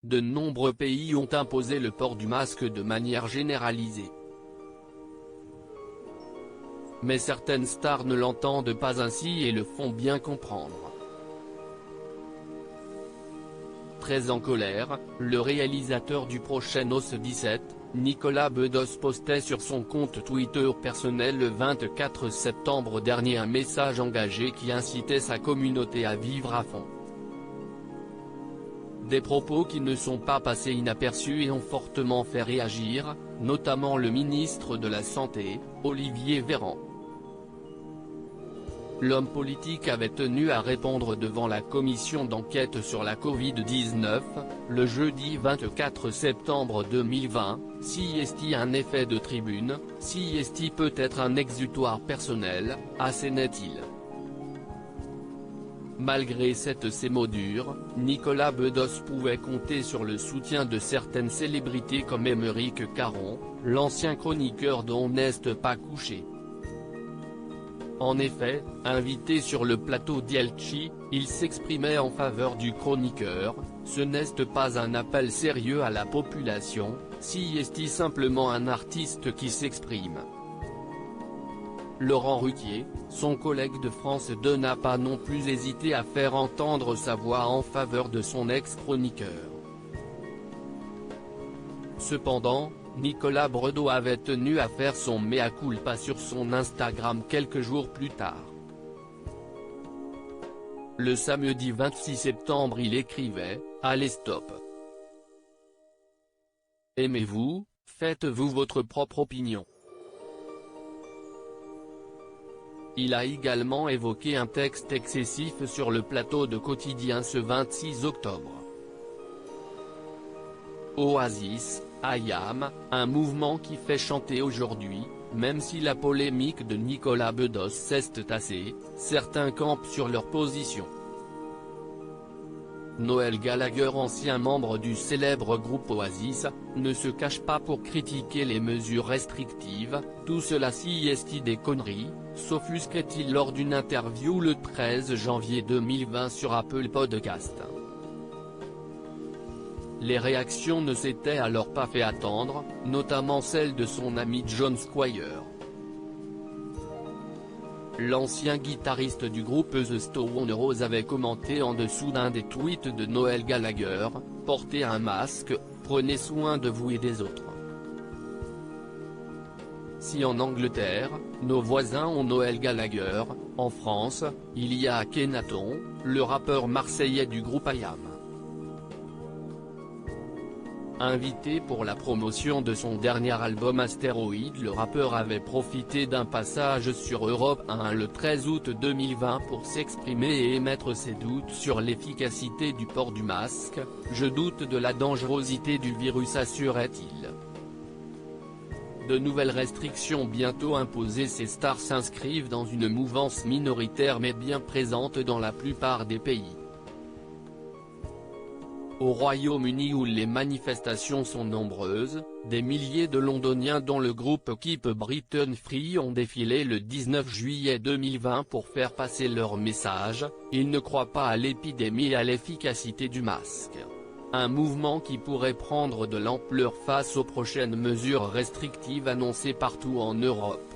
de nombreux pays ont imposé le port du masque de manière généralisée. Mais certaines stars ne l'entendent pas ainsi et le font bien comprendre. Très en colère, le réalisateur du prochain OS 17, Nicolas Bedos postait sur son compte Twitter personnel le 24 septembre dernier un message engagé qui incitait sa communauté à vivre à fond. Des propos qui ne sont pas passés inaperçus et ont fortement fait réagir, notamment le ministre de la Santé, Olivier Véran. L'homme politique avait tenu à répondre devant la commission d'enquête sur la Covid-19, le jeudi 24 septembre 2020, si est-il un effet de tribune, si est-il peut-être un exutoire personnel, assénait-il. Malgré ces mots durs, Nicolas Bedos pouvait compter sur le soutien de certaines célébrités comme Émeric Caron, l'ancien chroniqueur d'On n'est pas couché. En effet, invité sur le plateau d'Elchi, il s'exprimait en faveur du chroniqueur. Ce n'est pas un appel sérieux à la population, si est-il simplement un artiste qui s'exprime. Laurent Ruquier, son collègue de France 2, n'a pas non plus hésité à faire entendre sa voix en faveur de son ex-chroniqueur. Cependant, Nicolas Bedos avait tenu à faire son mea culpa sur son Instagram quelques jours plus tard. Le samedi 26 septembre il écrivait « Allez stop. Aimez-vous, faites-vous votre propre opinion ». Il a également évoqué un texte excessif sur le plateau de Quotidien ce 26 octobre. Oasis, I Am, un mouvement qui fait chanter aujourd'hui, même si la polémique de Nicolas Bedos s'est tassée, certains campent sur leur position. Noël Gallagher, ancien membre du célèbre groupe Oasis, ne se cache pas pour critiquer les mesures restrictives, tout cela si est des conneries, s'offusquait-il lors d'une interview le 13 janvier 2020 sur Apple Podcast. Les réactions ne s'étaient alors pas fait attendre, notamment celle de son ami John Squire. L'ancien guitariste du groupe The Stone Roses avait commenté en dessous d'un des tweets de Noël Gallagher, « Portez un masque, prenez soin de vous et des autres ». Si en Angleterre, nos voisins ont Noël Gallagher, en France, il y a Akhenaton, le rappeur marseillais du groupe I Am. Invité pour la promotion de son dernier album Astéroïde, le rappeur avait profité d'un passage sur Europe 1 le 13 août 2020 pour s'exprimer et émettre ses doutes sur l'efficacité du port du masque. « Je doute de la dangerosité du virus », assurait-il. De nouvelles restrictions bientôt imposées. Ces stars s'inscrivent dans une mouvance minoritaire mais bien présente dans la plupart des pays. Au Royaume-Uni, où les manifestations sont nombreuses, des milliers de Londoniens dont le groupe Keep Britain Free ont défilé le 19 juillet 2020 pour faire passer leur message. Ils ne croient pas à l'épidémie et à l'efficacité du masque. Un mouvement qui pourrait prendre de l'ampleur face aux prochaines mesures restrictives annoncées partout en Europe.